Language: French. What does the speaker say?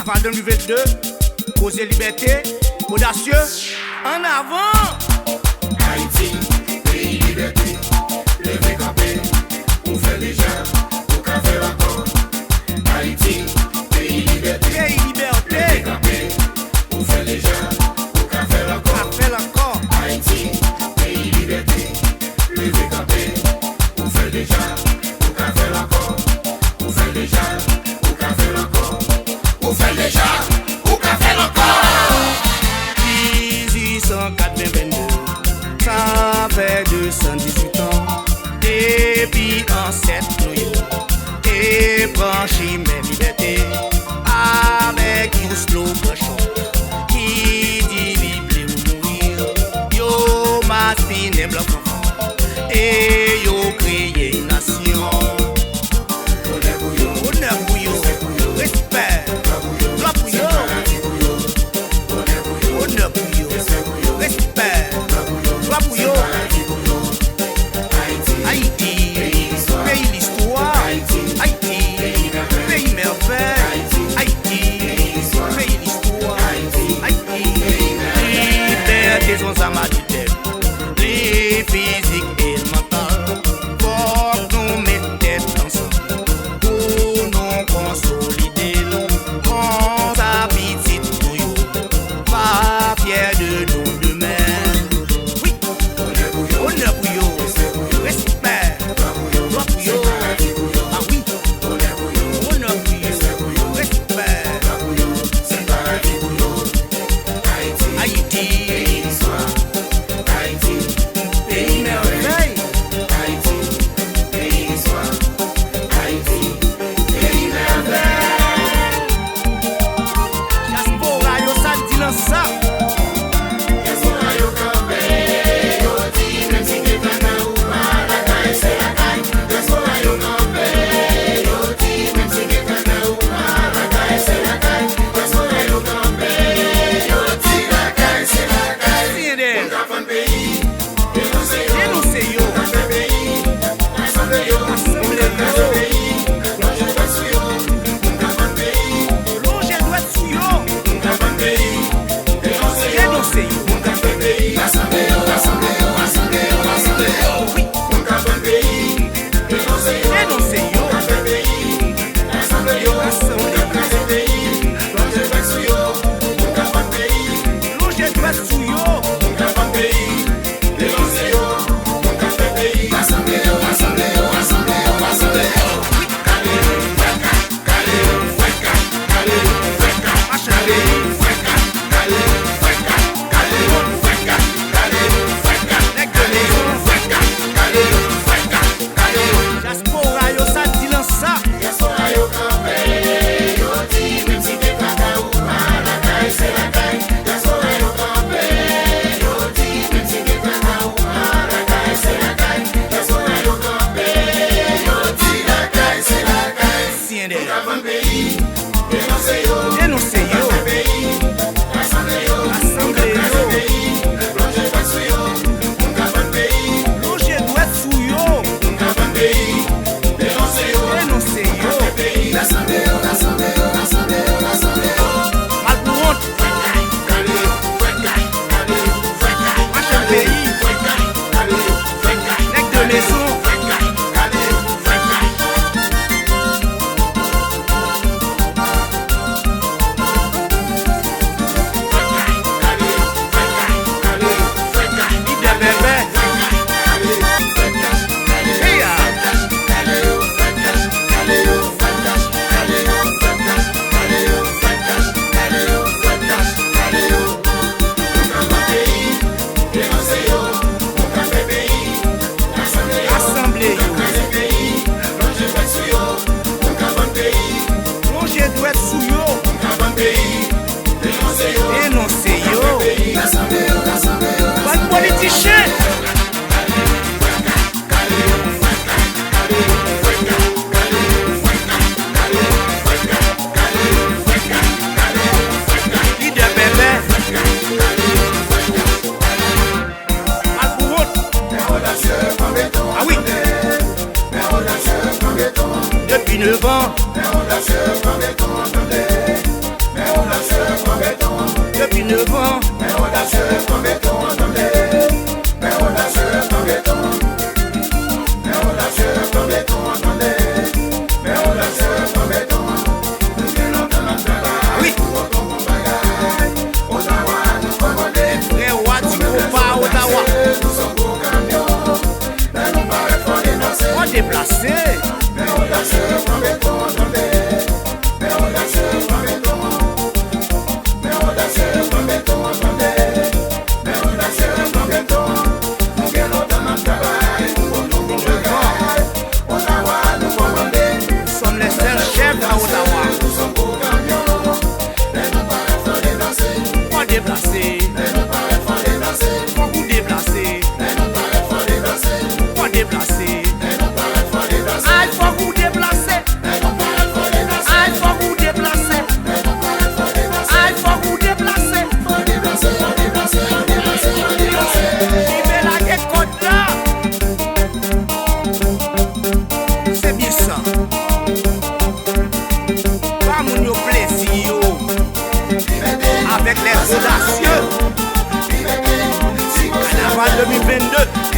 Kanaval 2022, Kozé, libète, audacieux, en avant. Haïti, pays liberté, levez campé, on fait déjà, on peut faire encore. Haïti, pays liberté, levez campé, on fait déjà, on peut faire encore. Haïti, pays liberté, levez campé, on fait déjà, on peut faire encore. On fait déjà, on peut faire encore. On fait déjà, on peut faire encore. 1882, ça fait 218 ans. Depuis en 7 nous et branchi mes libertés avec un slogan qui dit libre ou mourir. Yo maspiné blanc et yo créé une nation. Honneur pour yo, respect, gloire pour yo. Honneur pour yo, respect, gloire pour yo. Haïti, pays l'histoire. Haïti, pays merveille. Haïti, pays l'histoire. Haïti, liberté sans amadité, les physiques et le mental. Faut que nous mettons tête ensemble pour nous consolider. Prends sa petite nouille, pas fier de nous demain. Oui, honneur pour yo, respect, gloire pour yo. Ah oui, honneur pour yo, respect. Haïti, pays merveille. Diaspora yo sa di lan sa. Depuis 9 ans, mais on lâche pas béton, attendez. Depuis 9 ans. Oui. Frère Wadi Kopa Ottawa. On déplacé. Avec les audacieux, kanaval 2022.